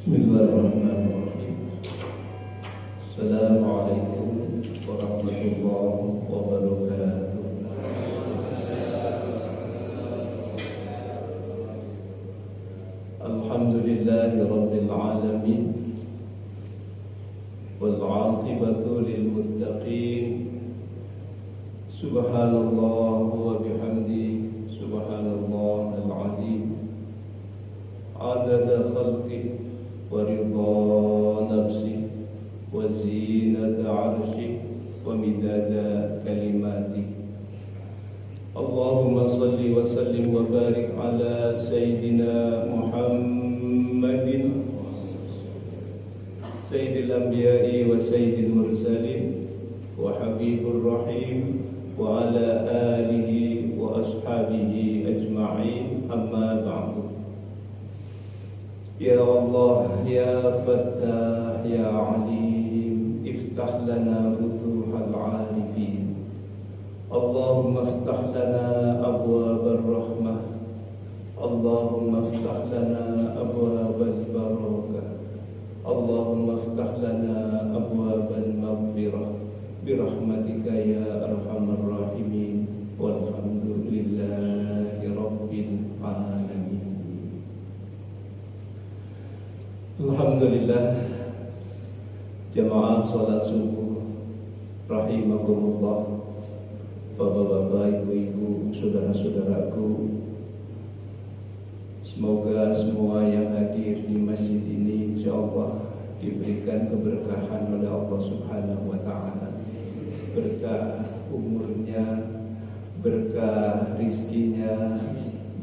Bismillahirrahmanirrahim. Assalamualaikum warahmatullahi wabarakatuh. Alhamdulillahi rabbil alamin, wal 'aqibatu lil muttaqin. Subhanallah wa bihamdihi, subhanallahal 'azim. Adada khalqihi wa ridha nafsi wa zinata arshi wa midada kalimati. Allahumma salli wa sallim wa barik ala Sayyidina Muhammadin Sayyidil Anbiya'i wa Sayyidil Mursalin wa Habibur Rahim wa ala alihi wa ashabihi ajma'in, amma ba'du. Ya Allah, Ya Fattah, Ya Alim, iftah lana futuhal arifin. Allahumma iftah lana abwabal rahmah, Allahumma iftah lana abwabal barakah, Allahumma iftah lana abwabal maghfirah birahmatika ya arhamar rahimin. Walhamdulillahi rabbil alamin. Alhamdulillah, jamaah salat subuh rahimakumullah, bapak-bapak, ibu-ibu, saudara-saudaraku. Semoga semua yang hadir di masjid ini insyaallah diberikan keberkahan oleh Allah Subhanahu wa taala. Berkah umurnya, berkah rizkinya,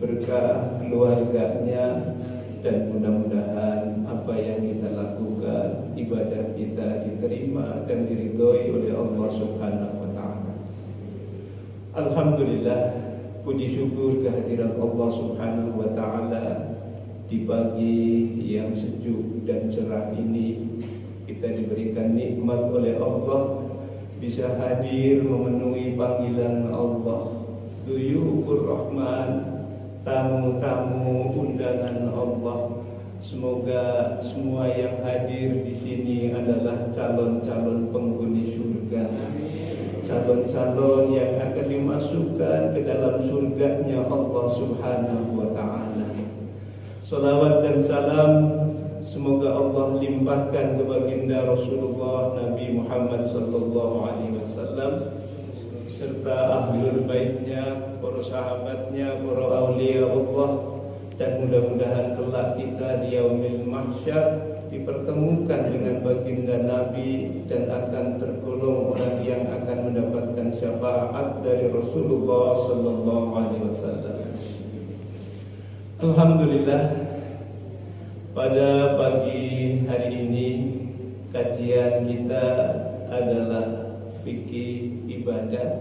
berkah keluarganya, dan mudah-mudahan apa yang kita lakukan, ibadah kita diterima dan diridhoi oleh Allah Subhanahu wa taala. Alhamdulillah, puji syukur kehadiran Allah Subhanahu wa taala di pagi yang sejuk dan cerah ini. Kita diberikan nikmat oleh Allah bisa hadir memenuhi panggilan Allah, Duyufur Rahman, tamu-tamu undangan Allah. Semoga semua yang hadir di sini adalah calon-calon penghuni surga, calon-calon yang akan dimasukkan ke dalam surganya Allah Subhanahu wa taala. Salawat dan salam semoga Allah limpahkan ke baginda Rasulullah Nabi Muhammad sallallahu alaihi wasallam serta ahlul baitnya, para sahabatnya, para aulia Allah, dan mudah-mudahan kelak kita di yaumil mahsyar dipertemukan dengan baginda Nabi dan akan tergolong orang yang akan mendapatkan syafaat dari Rasulullah sallallahu alaihi wasallam. Alhamdulillah, pada pagi hari ini kajian kita adalah fikih ibadah,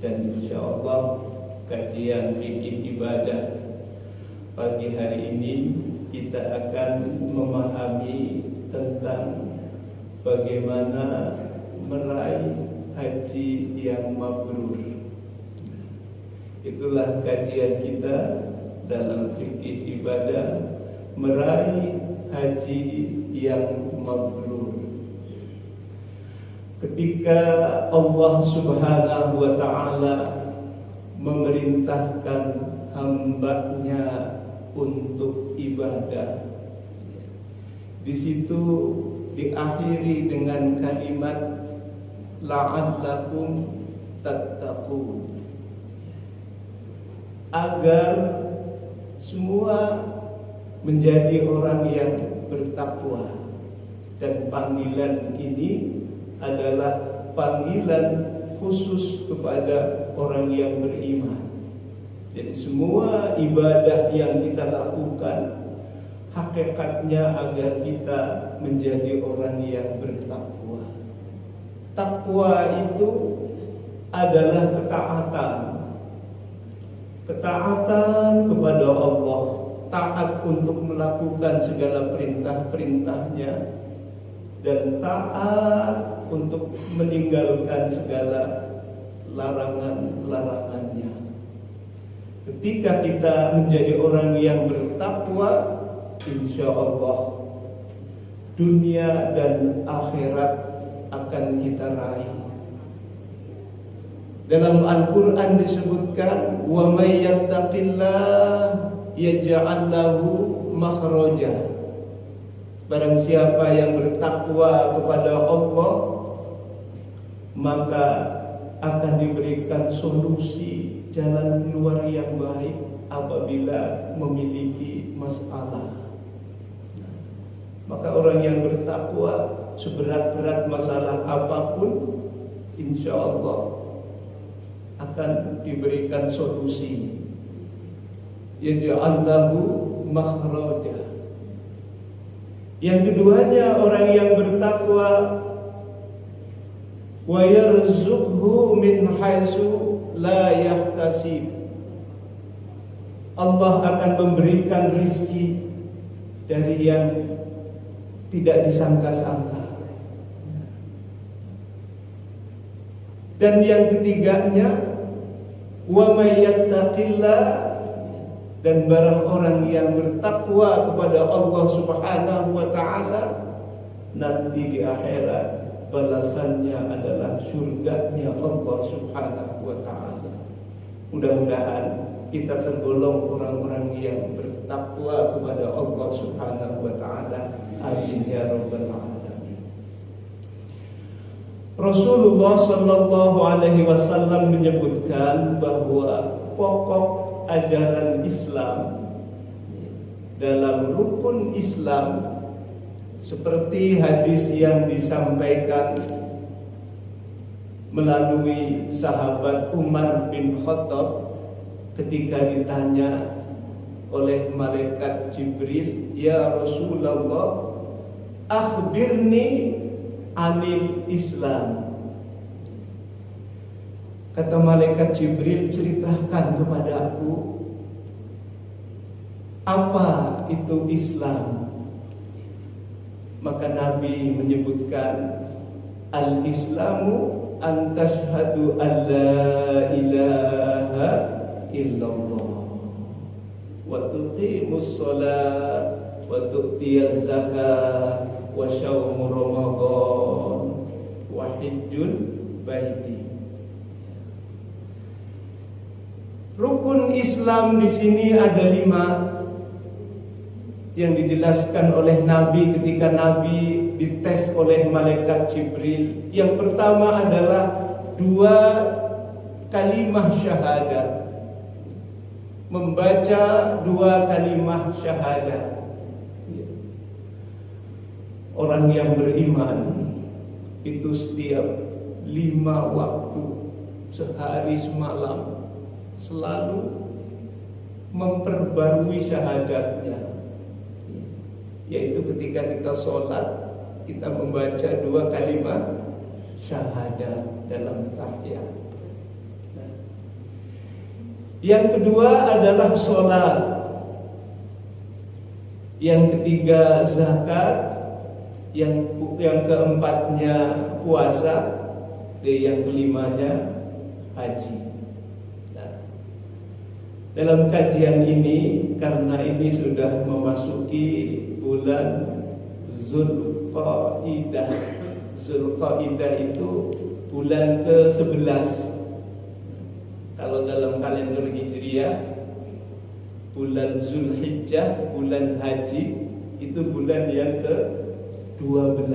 dan insyaallah kajian fikih ibadah pagi hari ini kita akan memahami tentang bagaimana meraih haji yang mabrur. Itulah kajian kita dalam fikih ibadah, meraih haji yang mabrur. Ketika Allah Subhanahu wa ta'ala memerintahkan hambanya untuk ibadah, di situ diakhiri dengan kalimat la'allakum tattaqun, agar semua menjadi orang yang bertakwa. Dan panggilan ini adalah panggilan khusus kepada orang yang beriman. Jadi semua ibadah yang kita lakukan hakikatnya agar kita menjadi orang yang bertakwa. Takwa itu adalah ketaatan. Ketaatan kepada Allah, taat untuk melakukan segala perintah-perintahnya, dan taat untuk meninggalkan segala larangan-larangannya. Ketika kita menjadi orang yang bertakwa, insya Allah dunia dan akhirat akan kita raih. Dalam Al-Quran disebutkan, wa may yattaqillah yaj'al lahu makhraja. Barang siapa yang bertakwa kepada Allah, maka akan diberikan solusi jalan keluar yang baik apabila memiliki masalah. Maka orang yang bertakwa, seberat-berat masalah apapun, insya Allah akan diberikan solusi. Yaj'al lahu makhraja. Yang keduanya, orang yang bertakwa, wa yarzuqhu min haitsu la yahtasib. Allah akan memberikan rizki dari yang tidak disangka-sangka. Dan yang ketiganya, wa may yattaqillah, dan barang orang yang bertakwa kepada Allah Subhanahu wa taala, nanti di akhirat balasannya adalah surganya Allah Subhanahu wa taala. Mudah-mudahan kita tergolong orang-orang yang bertakwa kepada Allah Subhanahu wa taala. Amin ya rabbal alamin. Rasulullah sallallahu alaihi wasallam menyebutkan bahwa pokok ajaran Islam dalam rukun Islam, seperti hadis yang disampaikan melalui sahabat Umar bin Khattab ketika ditanya oleh malaikat Jibril, ya Rasulullah, akhbirni anil Islam. Kata malaikat Jibril, ceritakan kepada aku apa itu Islam. Maka Nabi menyebutkan, al-Islamu an tashhadu an la ilaha illallah wa tuqimus shalah wa tu'tiyaz zakat wa syaumu ramadan wa hajjul baiti. Rukun Islam di sini ada 5 yang dijelaskan oleh Nabi ketika Nabi dites oleh malaikat Jibril. Yang pertama adalah 2 kalimah syahadat. Membaca 2 kalimah syahadat. Orang yang beriman itu setiap 5 waktu, sehari semalam, selalu memperbarui syahadatnya. Yaitu ketika kita sholat, kita membaca 2 kalimat syahadat dalam tahiyat. Yang kedua adalah sholat. Yang ketiga zakat. Yang keempatnya puasa. Dan yang kelimanya haji. Dalam kajian ini, karena ini sudah memasuki bulan Zulqaidah. Zulqaidah itu bulan ke-11. Kalau dalam kalender Hijriah, bulan Zulhijjah, bulan haji, itu bulan yang ke-12.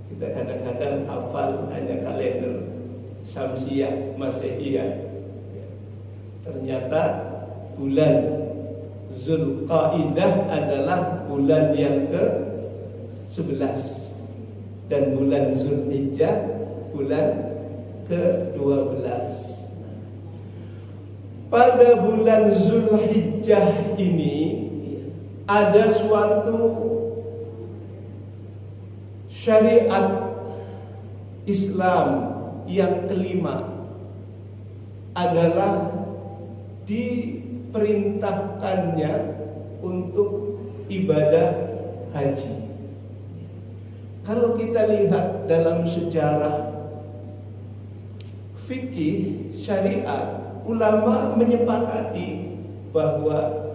Kita kadang-kadang hafal hanya kalender Syamsiah, Masehiyah. Ternyata bulan Zulqaidah adalah bulan yang ke-11 dan bulan Zulhijjah bulan ke-12. Pada bulan Zulhijjah ini ada suatu syariat Islam yang kelima, adalah diperintahkannya untuk ibadah haji. Kalau kita lihat dalam sejarah fikih syariat, ulama menyepakati bahwa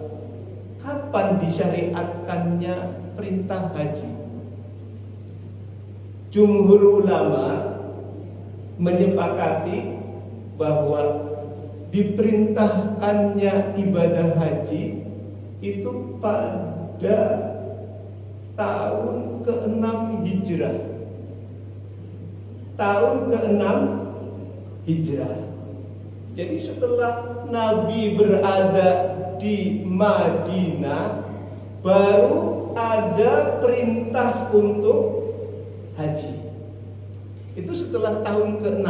kapan disyariatkannya perintah haji? Jumhur ulama menyepakati bahwa diperintahkannya ibadah haji itu pada tahun ke-6 Hijrah. Tahun ke-6 Hijrah. Jadi setelah Nabi berada di Madinah, baru ada perintah untuk haji. Itu setelah tahun ke-6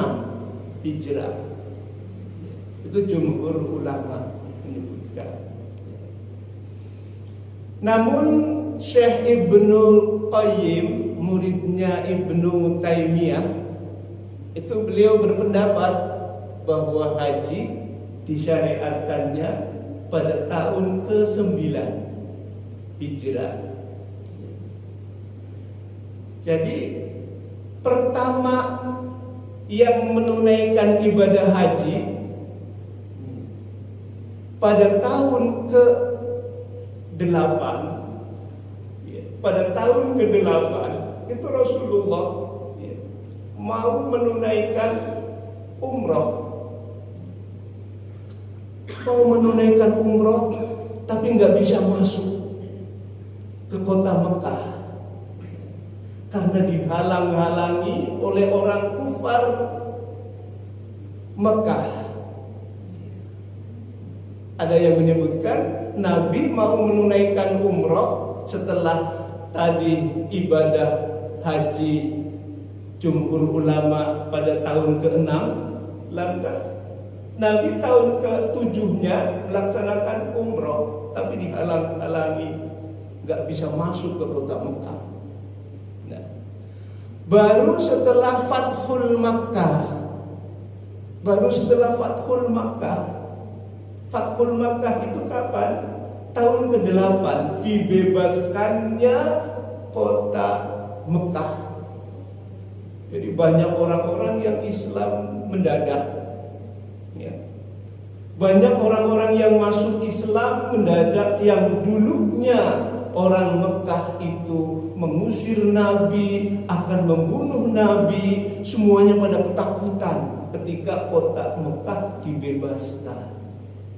Hijrah. Itu jumhur ulama menyebutkan. Namun Syekh Ibnu Qayyim, muridnya Ibnu Taimiyah, itu beliau berpendapat bahwa haji disyariatkannya pada tahun ke-9 Hijrah. Jadi pertama yang menunaikan ibadah haji pada tahun ke-8, pada tahun ke-8 itu Rasulullah mau menunaikan umrah. Mau menunaikan umrah tapi nggak bisa masuk ke kota Mekah karena dihalang-halangi oleh orang kufar Mekah. Ada yang menyebutkan Nabi mau menunaikan umrah setelah tadi ibadah haji jumhur ulama pada tahun ke-6, lantas Nabi tahun ke-7-nya melaksanakan umrah tapi dihalang-halangi, nggak bisa masuk ke kota Mekah. Nah, baru setelah Fathul Makkah, Fathul Makkah itu kapan? Tahun ke-8 dibebaskannya kota Mekah. Jadi banyak orang-orang yang Islam mendadak. Banyak orang-orang yang masuk Islam mendadak, yang dulunya orang Mekah itu mengusir Nabi, akan membunuh Nabi, semuanya pada ketakutan ketika kota Mekah dibebaskan.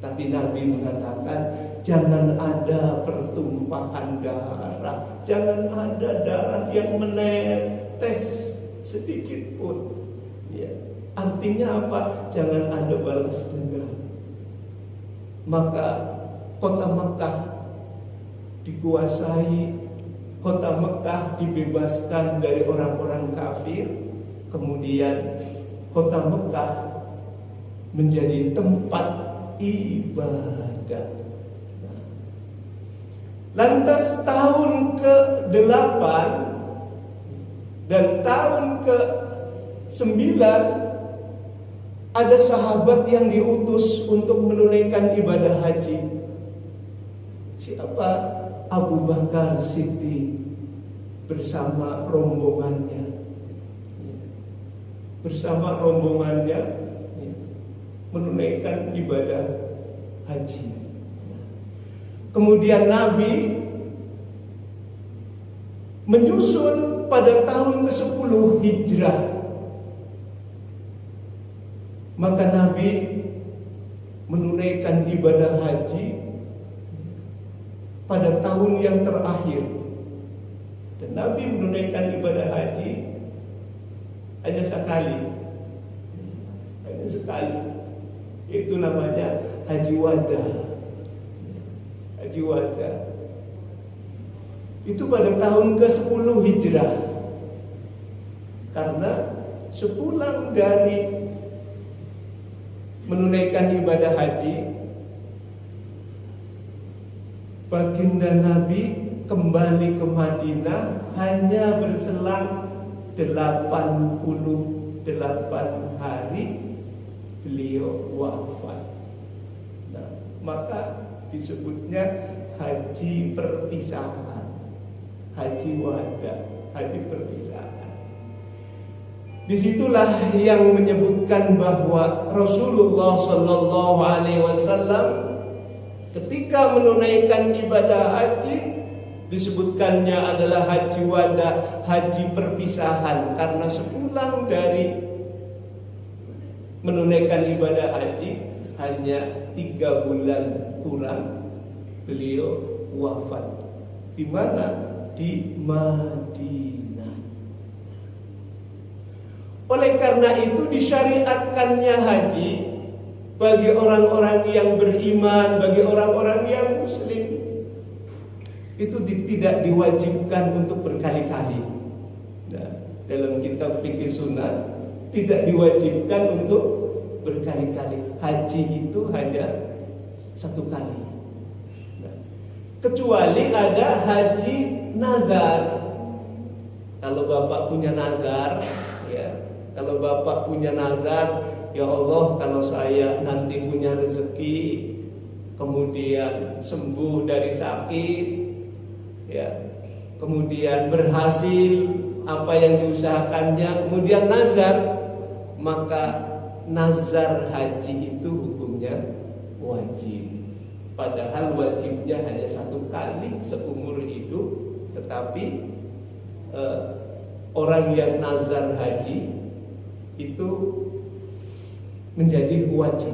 Tapi Nabi mengatakan jangan ada pertumpahan darah, jangan ada darah yang menetes sedikit pun. Artinya apa? Jangan ada balas dendam. Maka kota Mekah dikuasai, kota Mekah dibebaskan dari orang-orang kafir. Kemudian kota Mekah menjadi tempat ibadah. Lantas tahun ke-8 dan tahun ke-9 ada sahabat yang diutus untuk menunaikan ibadah haji. Siapa? Abu Bakar Siddiq bersama rombongannya. Menunaikan ibadah haji. Kemudian Nabi menyusul pada tahun ke-10 Hijrah. Maka Nabi menunaikan ibadah haji pada tahun yang terakhir. Dan Nabi menunaikan ibadah haji hanya sekali. Itu namanya Haji Wada. Itu pada tahun ke-10 Hijrah. Karena sepulang dari menunaikan ibadah haji, baginda Nabi kembali ke Madinah hanya berselang 88 hari beliau wafat. Nah, maka disebutnya haji perpisahan, haji wada, haji perpisahan. Disitulah yang menyebutkan bahwa Rasulullah Shallallahu Alaihi Wasallam ketika menunaikan ibadah haji disebutkannya adalah haji wada, haji perpisahan, karena sepulang dari menunaikan ibadah haji hanya 3 bulan kurang beliau wafat. Di mana? Di Madinah. Oleh karena itu disyariatkannya haji bagi orang-orang yang beriman, bagi orang-orang yang muslim. Itu tidak diwajibkan untuk berkali-kali. Nah, dalam kitab fikih sunnah tidak diwajibkan untuk berkali-kali. Haji itu hanya 1 kali. Nah, kecuali ada haji nazar. Kalau Bapak punya nazar, ya. Kalau Bapak punya nazar, ya Allah, kalau saya nanti punya rezeki, kemudian sembuh dari sakit, ya, kemudian berhasil apa yang diusahakannya, kemudian nazar, maka nazar haji itu hukumnya wajib. Padahal wajibnya hanya 1 kali seumur hidup, tetapi orang yang nazar haji itu menjadi wajib.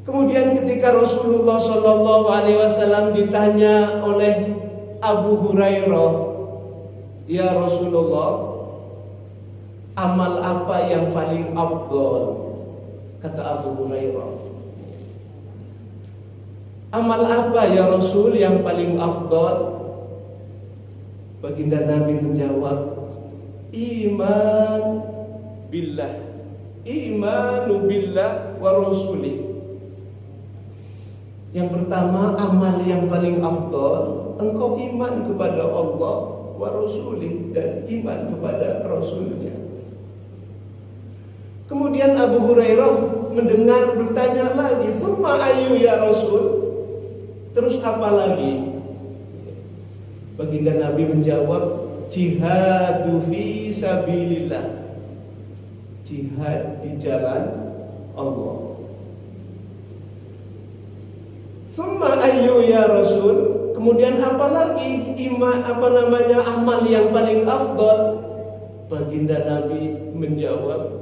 Kemudian ketika Rasulullah SAW ditanya oleh Abu Hurairah, ya Rasulullah, amal apa yang paling afdal? Kata Abu Hurairah, amal apa ya Rasul yang paling afdal? Baginda Nabi menjawab, iman billah, imanu billah wa rasuli. Yang pertama, amal yang paling afdal, engkau iman kepada Allah wa rasuli, dan iman kepada Rasulnya. Kemudian Abu Hurairah mendengar bertanya lagi, summa ayu ya Rasul, terus apa lagi? Baginda Nabi menjawab, jihadu fi sabilillah, jihad di jalan Allah. Summa ayyu ya Rasul, kemudian apa lagi amal yang paling afdal? Baginda Nabi menjawab,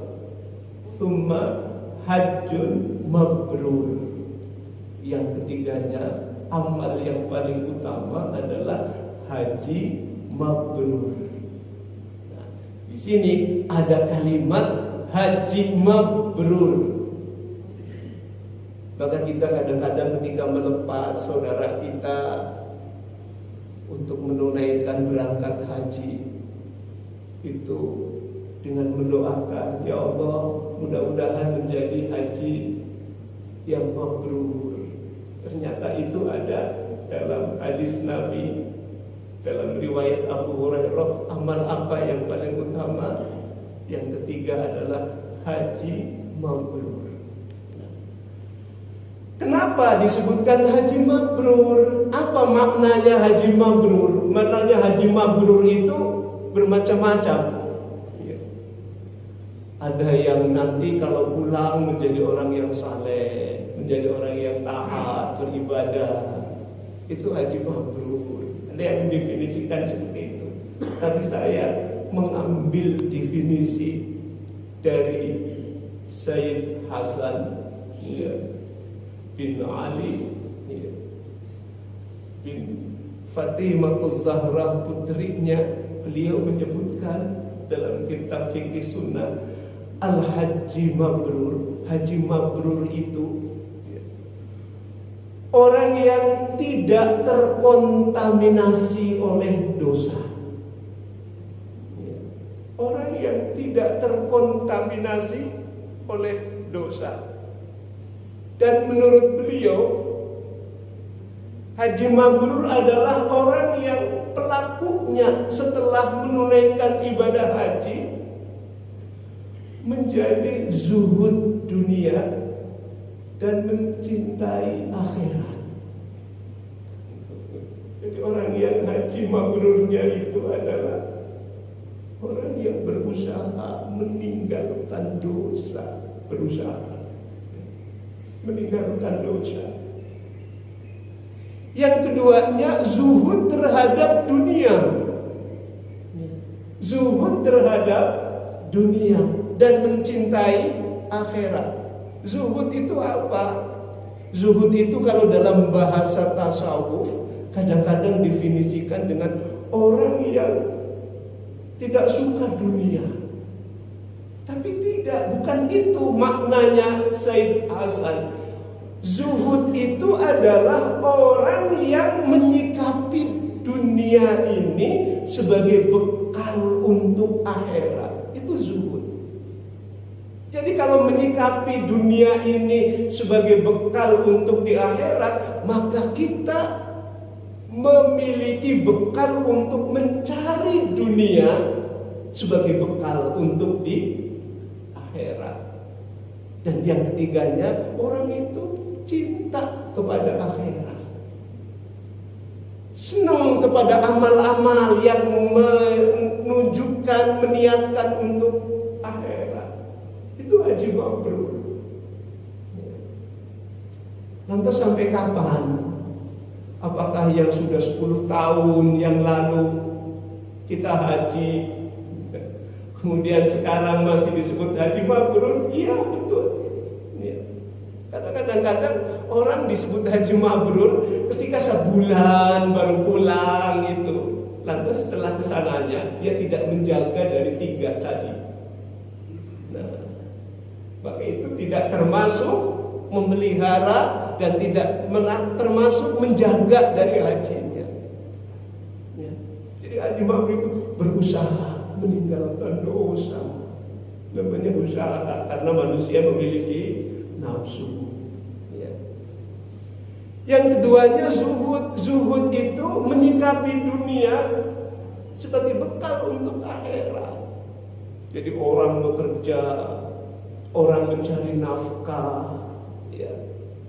summa hajjun mabrur. Yang ketiganya, amal yang paling utama adalah haji mabrur. Nah, di sini ada kalimat haji mabrur. Maka kita kadang-kadang ketika melepas saudara kita untuk menunaikan berangkat haji, itu dengan mendoakan, ya Allah, mudah-mudahan menjadi haji yang mabrur. Ternyata itu ada dalam hadis Nabi. Dalam riwayat Abu Hurairah, amal apa yang paling utama? Yang ketiga adalah haji mabrur. Kenapa disebutkan haji mabrur? Apa maknanya haji mabrur? Maknanya haji mabrur itu bermacam-macam. Ada yang nanti kalau pulang menjadi orang yang saleh, menjadi orang yang taat, beribadah. Itu haji mabrur. Ada yang mendefinisikan seperti itu. Tapi saya mengambil definisi dari Sayyid Hasan bin Ali bin Fatimah Az-Zahra, putrinya. Beliau menyebutkan dalam kitab fikih sunnah, al-haji mabrur. Haji mabrur itu orang yang tidak terkontaminasi oleh dosa. Orang yang tidak terkontaminasi oleh dosa. Dan menurut beliau, haji mabrur adalah orang yang pelakunya setelah menunaikan ibadah haji menjadi zuhud dunia dan mencintai akhirat. Jadi orang yang haji mabrurnya itu adalah orang yang berusaha meninggalkan dosa, berusaha. meninggalkan dosa. Yang keduanya zuhud terhadap dunia. Zuhud terhadap dunia dan mencintai akhirat. Zuhud itu apa? Zuhud itu kalau dalam bahasa tasawuf kadang-kadang definisikan dengan orang yang tidak suka dunia. Tapi tidak, bukan itu maknanya Said Hasan. Zuhud itu adalah orang yang menyikapi dunia ini sebagai bekal untuk akhirat. Itu zuhud. Jadi kalau menyikapi dunia ini sebagai bekal untuk di akhirat, maka kita memiliki bekal untuk mencari dunia sebagai bekal untuk di akhirat. Dan yang ketiganya, orang itu cinta kepada akhirat, senang kepada amal-amal yang menunjukkan, meniatkan untuk akhirat. Itu haji mabrur. Lantas sampai kapan? Apakah yang sudah 10 tahun yang lalu kita haji, kemudian sekarang masih disebut haji mabrur? Iya, betul. Ya. Karena kadang-kadang orang disebut haji mabrur ketika sebulan baru pulang itu. Lantas setelah kesananya dia tidak menjaga dari 3 tadi. Nah, maka itu tidak termasuk memelihara dan tidak termasuk menjaga dari hajinya. Ya. Jadi haji mabrur itu berusaha meninggalkan dosa. Namanya usaha karena manusia memiliki nafsu. Ya. Yang keduanya zuhud. Zuhud itu menyikapi dunia sebagai bekal untuk akhirat. Jadi orang bekerja, orang mencari nafkah, ya,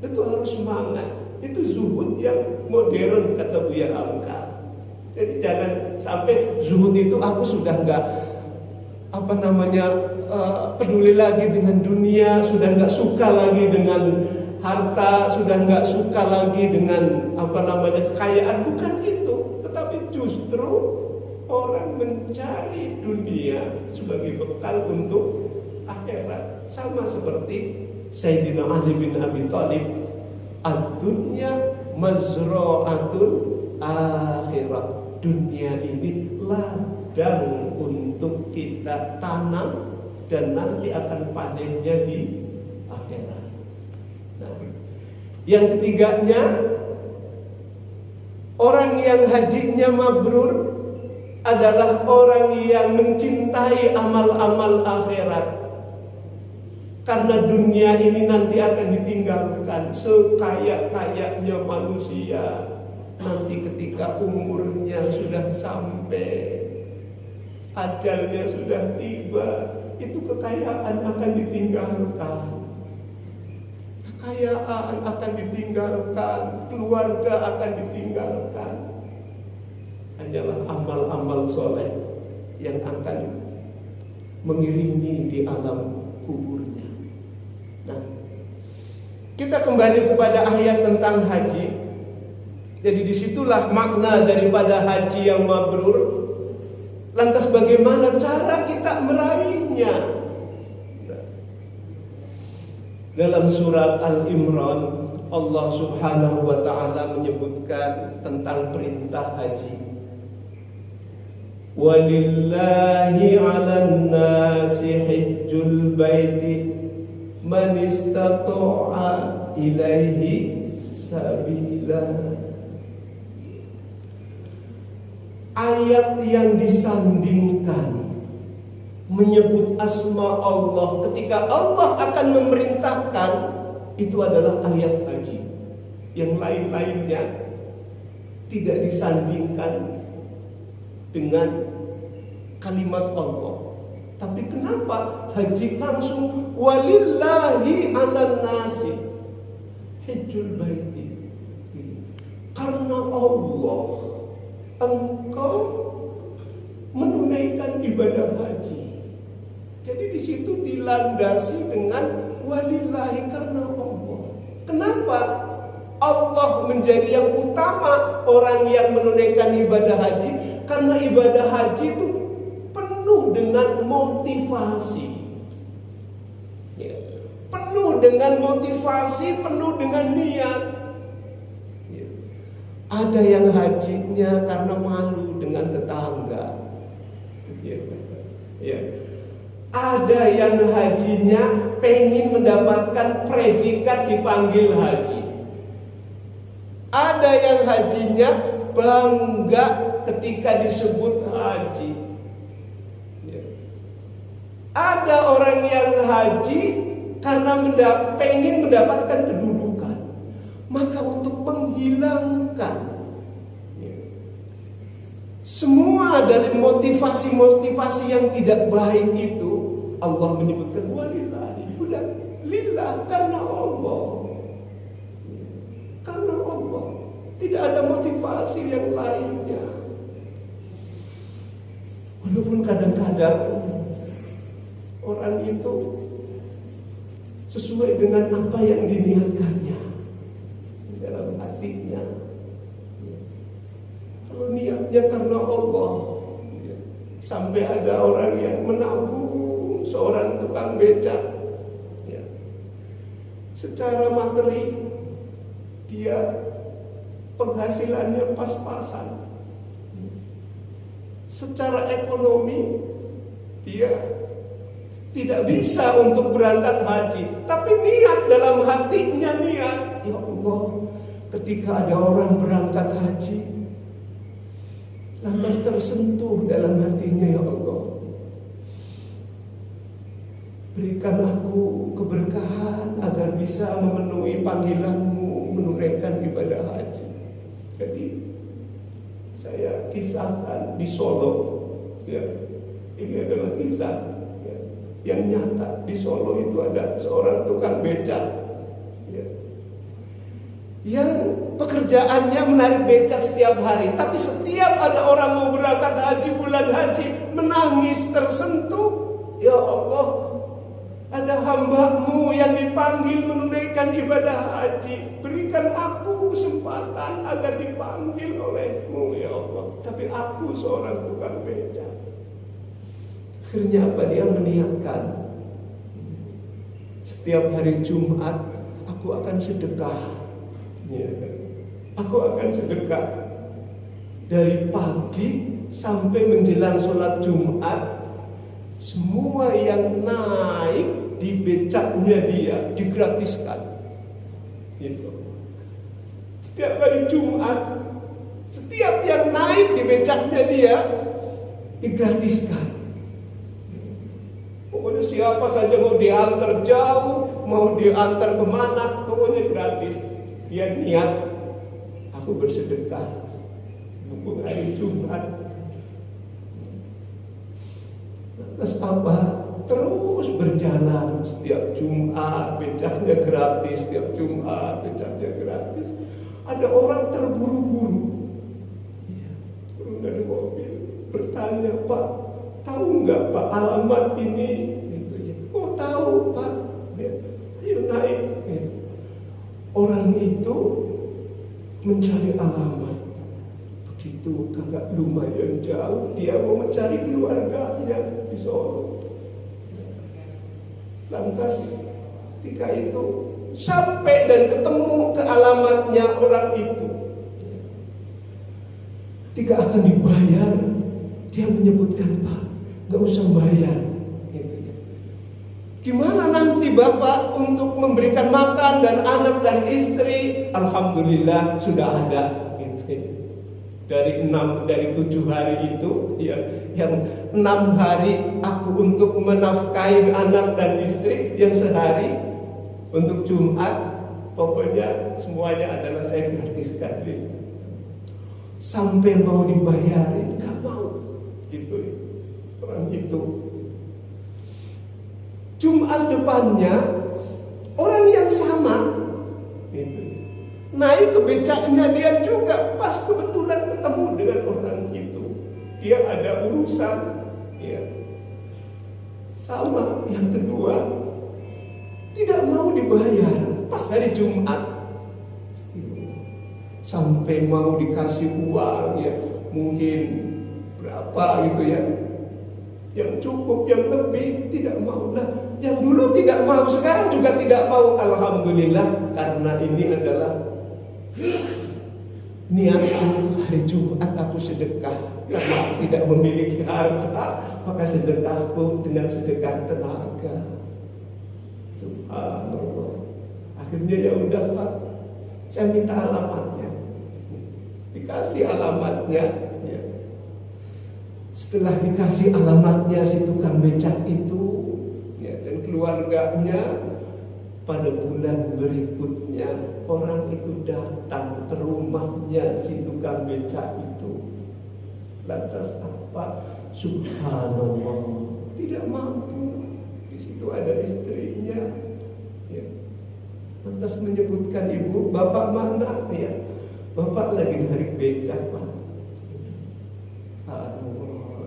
itu harus semangat. Itu zuhud yang modern kata Buya Hamka. Jadi jangan sampai zuhud itu aku sudah nggak peduli lagi dengan dunia, sudah nggak suka lagi dengan harta, sudah nggak suka lagi dengan kekayaan. Bukan itu, tetapi justru orang mencari dunia sebagai bekal untuk akhirat. Sama seperti Sayyidina Ali bin Abi Thalib, ad-dunya mazra'atul akhirat. Dunia ini ladang untuk kita tanam dan nanti akan panennya di akhirat. Nah, yang ketiganya, orang yang hajinya mabrur adalah orang yang mencintai amal-amal akhirat. Karena dunia ini nanti akan ditinggalkan. Sekaya-kayanya manusia, nanti ketika umurnya sudah sampai, ajalnya sudah tiba, itu kekayaan akan ditinggalkan. Kekayaan akan ditinggalkan, keluarga akan ditinggalkan. Hanyalah amal-amal soleh yang akan mengiringi di alam kuburnya. Nah, kita kembali kepada ayat tentang haji. Jadi disitulah makna daripada haji yang mabrur. Lantas bagaimana cara kita meraihnya? Dalam surat Al-Imran, Allah Subhanahu wa ta'ala menyebutkan tentang perintah haji. Walillahi 'alan nasi hajjul baiti man istata'a ilaihi sabila. Ayat yang disandingkan menyebut asma Allah ketika Allah akan memerintahkan itu adalah ayat haji. Yang lain-lainnya tidak disandingkan dengan kalimat Allah. Tapi kenapa haji langsung walillahi 'alan nasi hajjul baiti? Karena Allah, engkau menunaikan ibadah haji. Jadi di situ dilandasi dengan walillahi, karena Allah. Kenapa Allah menjadi yang utama orang yang menunaikan ibadah haji? Karena ibadah haji itu penuh dengan motivasi, ya. Penuh dengan motivasi, penuh dengan niat, ya. Ada yang hajinya karena malu dengan tetangga, ya. Ya. Ada yang hajinya pengen mendapatkan predikat dipanggil haji. Ada yang hajinya bangga ketika disebut haji. Ya. Ada orang yang haji karena pengen mendapatkan kedudukan. Maka untuk menghilangkan, ya, semua dari motivasi-motivasi yang tidak baik itu, Allah menyebutkan walillahi, udah lillah, karena Allah. Karena Allah, tidak ada motivasi yang lainnya. Walaupun kadang-kadang orang itu sesuai dengan apa yang diniatkannya dalam hatinya. Kalau niatnya karena Allah, sampai ada orang yang menabung seorang tukang becak, ya. Secara materi dia penghasilannya pas-pasan. Secara ekonomi dia tidak bisa untuk berangkat haji, tapi niat dalam hatinya, niat, ya Allah, ketika ada orang berangkat haji, lantas tersentuh dalam hatinya, ya Allah, berikan aku keberkahan agar bisa memenuhi panggilanmu menunaikan ibadah haji. Jadi saya kisahkan di Solo, ya, ini adalah kisah, ya, yang nyata. Di Solo itu ada seorang tukang becak, ya, yang pekerjaannya menarik becak setiap hari. Tapi setiap ada orang mau berangkat haji, bulan haji, menangis tersentuh, ya Allah, ada hamba-Mu yang dipanggil menunaikan ibadah haji. Berikan aku kesempatan agar dipanggil oleh-Mu, ya Allah. Tapi aku seorang tukang becak. Akhirnya apa? Dia meniatkan, setiap hari Jumat aku akan sedekah, ya. Aku akan sedekah dari pagi sampai menjelang sholat Jumat. Semua yang naik di becaknya dia digratiskan, gitu. Setiap hari Jumat, setiap yang naik di becaknya dia digratiskan. Pokoknya siapa saja mau diantar jauh, mau diantar kemana, pokoknya gratis. Dia niat, aku bersedekah mumpung hari Jumat. Lantas apa? Terus berjalan, setiap Jumat becaknya gratis, setiap Jumat becaknya gratis. Ada orang terburu-buru, turun dari mobil, bertanya, Pak, tahu nggak Pak alamat ini? Gitu, ya. Oh tahu Pak, ya. Ayo naik. Ya. Orang itu mencari alamat, begitu kagak lumayan jauh, dia mau mencari keluarganya di Solo. Lantas ketika itu sampai dan ketemu ke alamatnya orang itu, ketika akan dibayar, dia menyebutkan, Pak, nggak usah bayar. Gitu ya. Gimana nanti Bapak untuk memberikan makan dan anak dan istri? Alhamdulillah sudah ada. Gitu ya. Dari 7 hari itu, ya, yang 6 hari aku untuk menafkahi anak dan istri, yang sehari untuk Jumat, pokoknya semuanya adalah saya gratiskan. Sampai mau dibayarin, nggak mau, gitu ya. Orang itu. Jumat depannya orang yang sama, gitu, naik ke becaknya dia juga, pas kebetulan ketemu dengan orang itu. Dia ada urusan, ya. Sama yang kedua, tidak mau dibayar. Pas hari Jumat sampai mau dikasih uang ya mungkin berapa gitu ya, yang cukup, yang lebih tidak mau. Nah, yang dulu tidak mau sekarang juga tidak mau. Alhamdulillah, karena ini adalah niatku hari Jumat aku sedekah. Karena aku tidak memiliki harta, maka sedekahku dengan sedekah tenaga. Subhanallah. Akhirnya ya udah Pak, saya minta alamatnya. Dikasih alamatnya ya. Setelah dikasih alamatnya si tukang becak itu ya, dan keluarganya, pada bulan berikutnya orang itu datang ke rumahnya si tukang becak itu. Lantas apa? Subhanallah, tidak mampu. Di situ ada istrinya ya. Lantas menyebutkan, ibu, bapak mana ya? Bapak lagi narik becak Pak.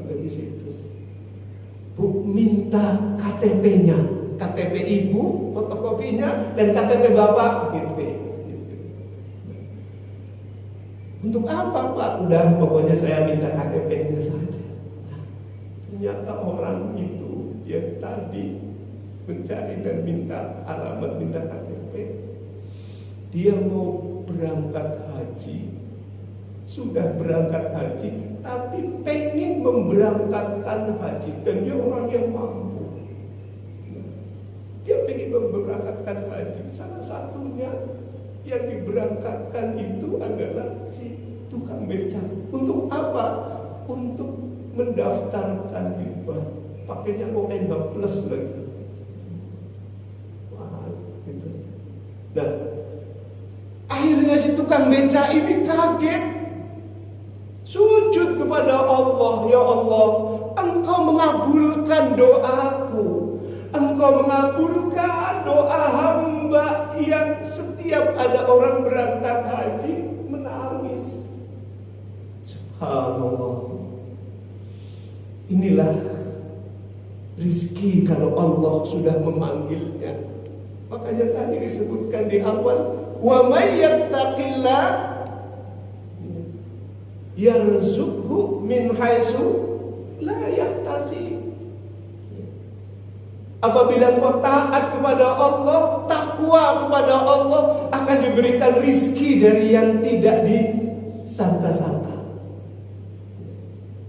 Di situ, Bu, minta KTP-nya, KTP ibu, fotokopinya, dan KTP bapak, gitu. Untuk apa Pak? Udah, pokoknya saya minta KTP-nya saja. Nah, ternyata orang itu dia tadi mencari dan minta alamat, minta KTP. Dia mau berangkat haji, sudah berangkat haji, tapi pengen memberangkatkan haji, dan dia orang yang mampu. Dia pengen memberangkatkan haji. Salah satunya yang diberangkatkan itu adalah si tukang becak. Untuk apa? Untuk mendaftarkan hibah. Pakainya ONH plus lagi. Wah, gitu. Nah, akhirnya si tukang becak ini kaget. Sujud kepada Allah, ya Allah, Engkau mengabulkan doaku. Engkau mengabulkan doa hamba yang setiap ada orang berangkat haji menangis. Subhanallah. Inilah rizki kalau Allah sudah memanggilnya. Makanya tadi disebutkan di awal, wa may yattaqillah yarzuqhu min haitsu la yahtasib. Apabila kau taat kepada Allah, takwa kepada Allah, akan diberikan rizki dari yang tidak disangka-sangka.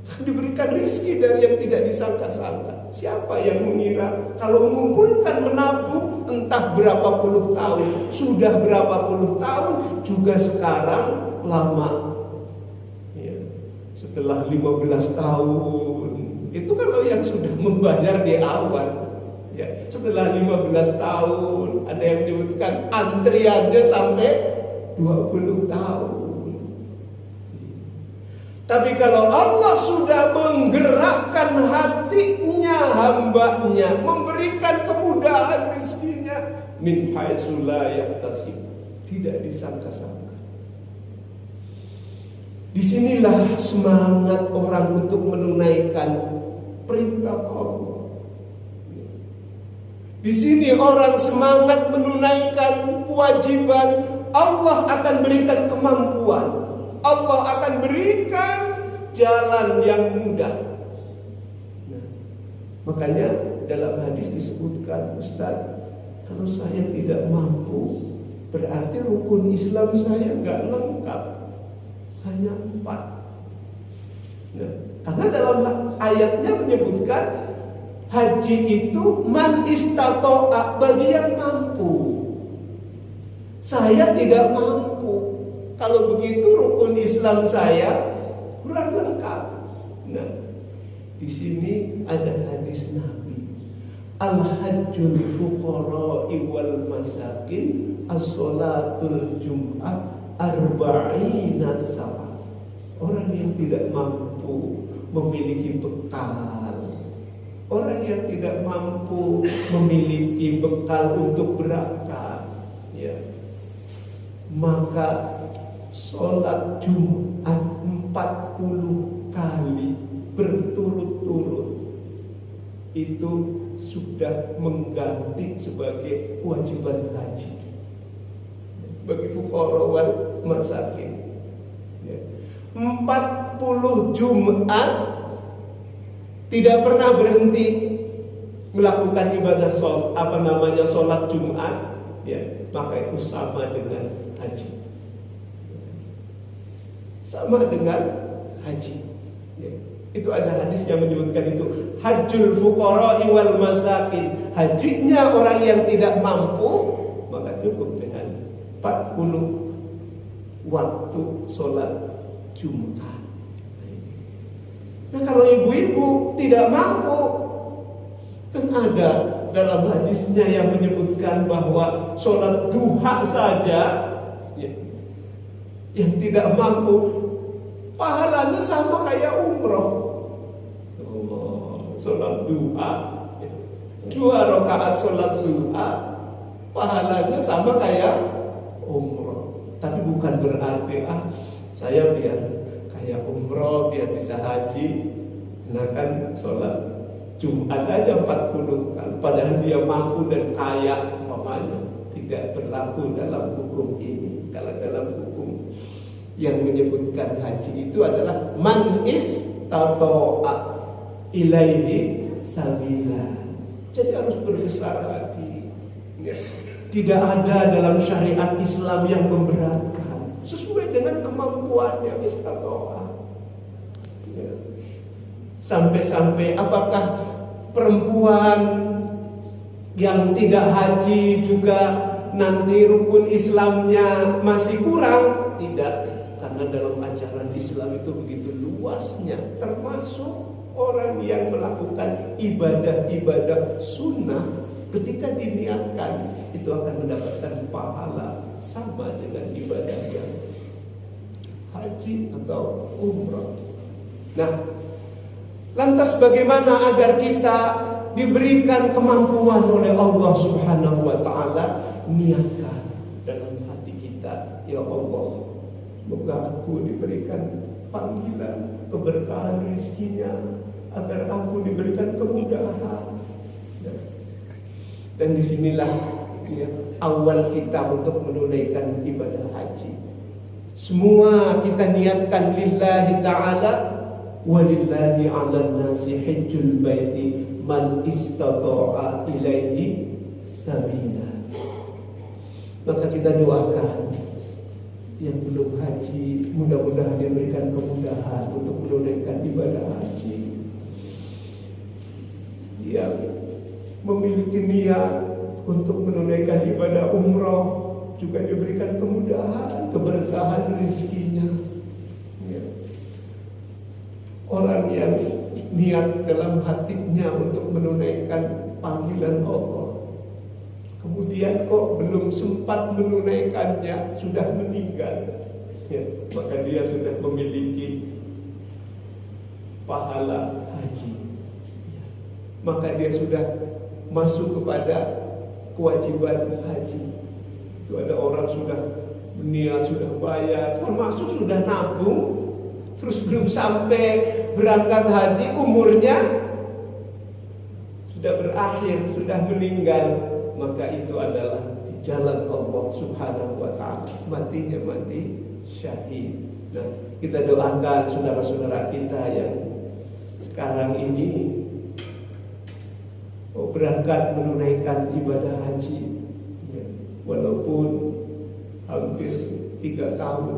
Akan diberikan rizki dari yang tidak disangka-sangka. Siapa yang mengira kalau mengumpulkan menabung entah berapa puluh tahun, sudah berapa puluh tahun, juga sekarang lama. Setelah 15 tahun, itu kalau yang sudah membayar di awal ya. Setelah 15 tahun, ada yang menyebutkan antriannya sampai 20 tahun. Tapi kalau Allah sudah menggerakkan hatinya hambanya, memberikan kemudahan rezekinya, min haitsu la yahtasib, tidak disangka-sangka. Disinilah semangat orang untuk menunaikan perintah Allah. Di sini orang semangat menunaikan kewajiban, Allah akan berikan kemampuan. Allah akan berikan jalan yang mudah. Nah, makanya dalam hadis disebutkan, Ustaz, kalau saya tidak mampu, berarti rukun Islam saya nggak lengkap. Hanya 4. Nah, karena dalam ayatnya menyebutkan haji itu man istata'a, bagi yang mampu. Saya tidak mampu. Kalau begitu rukun Islam saya kurang lengkap. Nah, di sini ada hadis Nabi. Al-hajjul fuqara'i wal masakin as-salatul jum'ah arba'ina sa'a. Orang yang tidak mampu memiliki bekal, orang yang tidak mampu memiliki bekal untuk berangkat ya, maka sholat Jumat 40 kali berturut-turut itu sudah mengganti sebagai kewajiban haji. bagi fuqara wal masakin. 40 Jumat tidak pernah berhenti melakukan ibadah sholat Jumat, ya, maka itu sama dengan haji. Sama dengan haji. Ya. Itu ada hadis yang menyebutkan itu, hajjul fuqara wal masakin. Hajinya orang yang tidak mampu, maka cukup dengan 40 waktu sholat Jumat. Nah, kalau ibu-ibu tidak mampu, kan ada dalam hadisnya yang menyebutkan bahwa sholat duha saja, ya, yang tidak mampu, pahalanya sama kayak umroh. Sholat duha, 2 rakaat sholat duha, pahalanya sama kayak umroh. Tapi bukan berarti saya biar kayak umroh, biar bisa haji, nah kan sholat Jumat aja 40 kan, padahal dia mampu dan kaya, makanya tidak berlaku dalam hukum ini. Kalau dalam hukum yang menyebutkan haji itu adalah man istata'a ilaihi sabila. Jadi harus berbesar hati, ya. Tidak ada dalam syariat Islam yang memberatkan, sesuai dengan kemampuannya istata'a. Ya. Sampai-sampai apakah perempuan yang tidak haji juga nanti rukun Islamnya masih kurang? Tidak, karena dalam ajaran Islam itu begitu luasnya, termasuk orang yang melakukan ibadah-ibadah sunnah, ketika diniatkan itu akan mendapatkan pahala sama dengan ibadah yang haji atau umrah. Nah, lantas bagaimana agar kita diberikan kemampuan oleh Allah Subhanahu wa ta'ala? Niatkan dalam hati kita, ya Allah, semoga aku diberikan panggilan keberkahan rezekinya, agar aku diberikan kemudahan. Dan disinilah, ya, awal kita untuk menunaikan ibadah haji. Semua kita niatkan lillahi ta'ala, walillahi 'alan nasi hajjul baiti man istata'a ilaihi sabila. Maka kita doakan yang belum haji, mudah-mudahan diberikan kemudahan untuk menunaikan ibadah haji. Yang memiliki niat untuk menunaikan ibadah umroh juga diberikan kemudahan, keberkahan rezekinya. Ya. Orang yang niat dalam hatinya untuk menunaikan panggilan Allah, kemudian kok belum sempat menunaikannya, sudah meninggal, ya, maka dia sudah memiliki pahala haji, ya, maka dia sudah masuk kepada kewajiban haji. Itu ada orang sudah niat, sudah bayar, termasuk sudah nabung, terus belum sampai berangkat haji, umurnya sudah berakhir, sudah meninggal, maka itu adalah di jalan Allah Subhanahu wa ta'ala, matinya mati syahid. Nah, kita doakan saudara-saudara kita yang sekarang ini berangkat menunaikan ibadah haji, ya, walaupun hampir 3 tahun,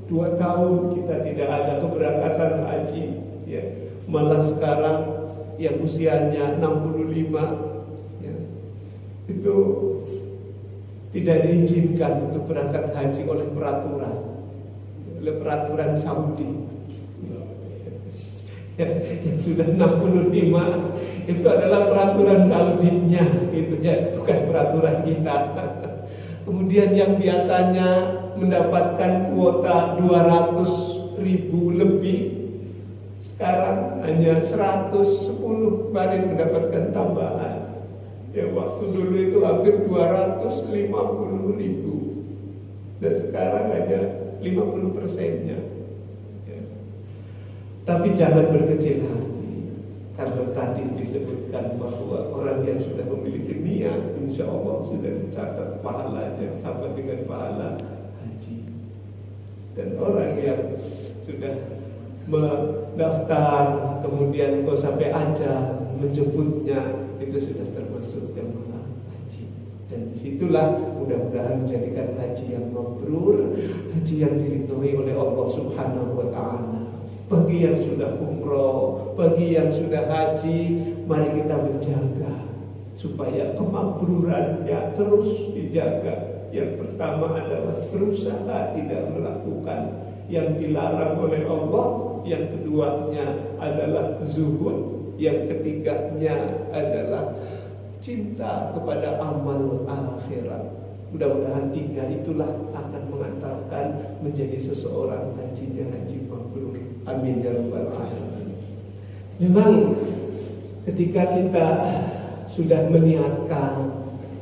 2 tahun kita tidak ada keberangkatan haji, ya, malah sekarang yang usianya 65, ya, itu tidak diizinkan untuk berangkat haji oleh peraturan Saudi. Yang sudah 65 itu adalah peraturan Saudinya, gitu ya, bukan peraturan kita. Kemudian yang biasanya mendapatkan kuota 200.000 lebih, sekarang hanya 110, baru mendapatkan tambahan. Ya, waktu dulu itu hampir 250.000, dan sekarang hanya 50%-nya. Ya. Tapi jangan berkecil hati, karena tadi disebutkan bahwa orang yang sudah memiliki niat, insya Allah sudah dicatat pahalanya sama dengan pahala Dan orang yang sudah mendaftar kemudian kok sampai ajal menjemputnya, itu sudah termasuk jamaah haji. Dan disitulah mudah-mudahan menjadikan haji yang mabrur, haji yang diridhoi oleh Allah Subhanahu wa Ta'ala. Bagi yang sudah umroh, bagi yang sudah haji, mari kita menjaga supaya kemakburannya terus dijaga. Yang pertama adalah berusaha tidak melakukan yang dilarang oleh Allah. Yang keduanya adalah zuhud. Yang ketiganya adalah cinta kepada amal akhirat. Mudah-mudahan tiga itulah akan mengantarkan menjadi seseorang hajinya haji mabrur. Amin ya rabbal alamin. Memang ketika kita sudah meniatkan,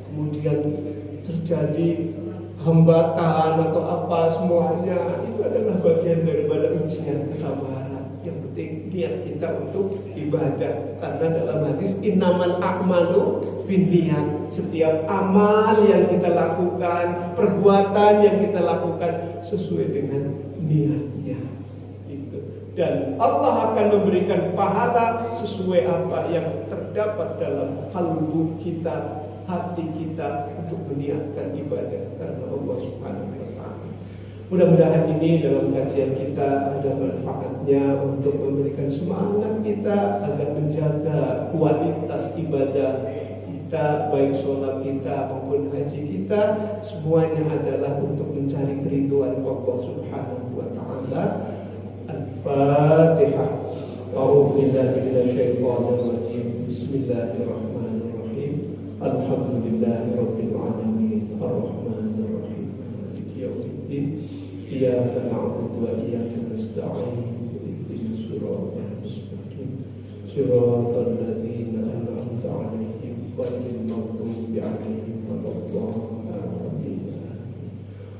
kemudian terjadi hambatan atau apa, semuanya itu adalah bagian daripada ujian kesabaran. Yang penting niat kita untuk ibadah, karena dalam hadis innamal a'malu binniyat. Setiap amal yang kita lakukan, perbuatan yang kita lakukan sesuai dengan niatnya. Itu. Dan Allah akan memberikan pahala sesuai apa yang terdapat dalam kalbu kita, hati kita, untuk meniatkan ibadah karena Allah Subhanahu wa Ta'ala. Mudah-mudahan ini dalam kajian kita ada manfaatnya untuk memberikan semangat kita agar menjaga kualitas ibadah kita, baik sholat kita maupun haji kita, semuanya adalah untuk mencari keridhaan Allah Subhanahu wa Ta'ala. Al-Fatihah. A'udzu billahi minasyaitonir rajim. Bismillahirrahmanirrahim. Alhamdulillahi rabbil alamin. Ar-Rahmanir Rahim. Maliki yaumiddin. Iyyaka na'budu wa iyyaka nasta'in. Ihdinas siratal mustaqim. Siratal ladzina an'amta 'alaihim ghairil maghdubi 'alaihim waladdallin.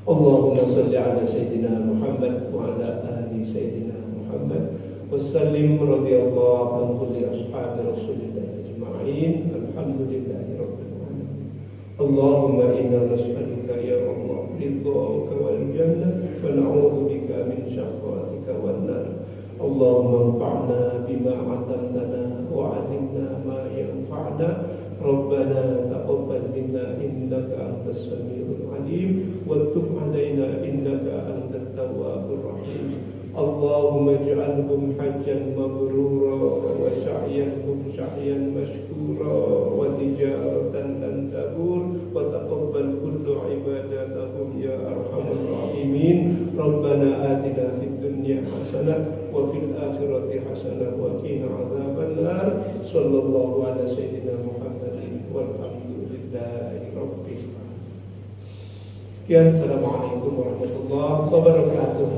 Allahumma shalli 'ala sayyidina Muhammad wa 'ala ali sayyidina Muhammad wa sallim radhiyallahu an kulli ashabi Rasulillah ajma'in. Alhamdulillahi rabbil alamin. Allahumma inna nas'aluka ya Allah ridhaka wal jannah wa na'udzu bika min syaqwatika wan nar. Allahumma anfa'na bima 'allamtana wa 'allimna ma yanfa'una. Rabbana taqabbal minna innaka antas samiul alim wa tub 'alaina innaka antat tawwabur rahim. Allahumma ij'alhum hajjan mabrura wa sa'yahum sa'yan mashkura wa tijaratan lan tabur wa taqabbal kullu ibadatahum ya arhamar rahimin. Rabbana atina fid dunya hasanah wa fil akhirati hasanah wa qina adzaban nar. Sallallahu ala sayyidina Muhammadin walhamdulillahi rabbil alamin. Assalamualaikum warahmatullahi wabarakatuh.